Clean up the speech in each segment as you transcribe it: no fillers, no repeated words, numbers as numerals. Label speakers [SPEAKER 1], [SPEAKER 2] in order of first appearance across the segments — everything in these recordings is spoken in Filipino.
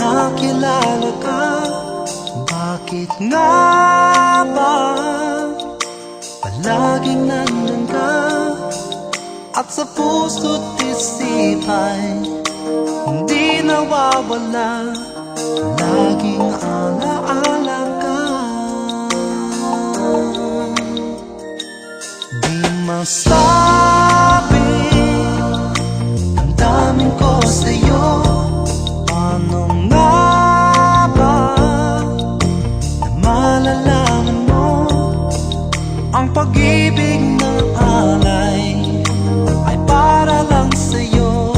[SPEAKER 1] nakilala ka. Bakit nga ba palaging nandun ka? At sa puso't isipan hindi nawawala, laging alaala ka. Di masabi, damdamin ko sa'yo. Paano nga ba na malalaman mo ang pag-ibig na alay ay para lang sa'yo?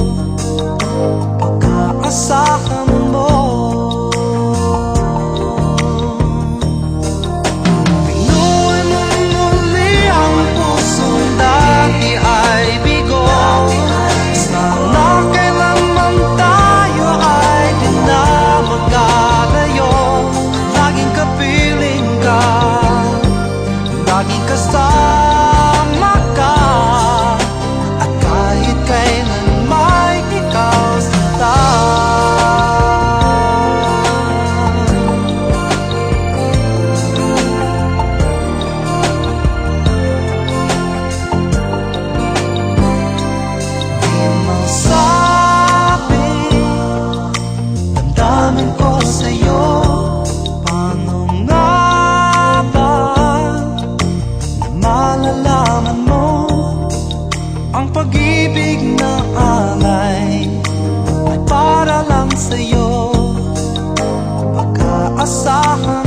[SPEAKER 1] Pagkaasahan mo, pinuhay mo muli ang pusong dati ay bigo. Sana kailanman tayo ay di na magkalayo. Laging kapiling ka, laging kasama ka, at kahit kailan may ikaw sinta. Di masabi, damdamin ko sa'yo. Paano nga ba na malalaman mo ang pag-ibig na alay ay para lang sa'yo? Pagkaasahan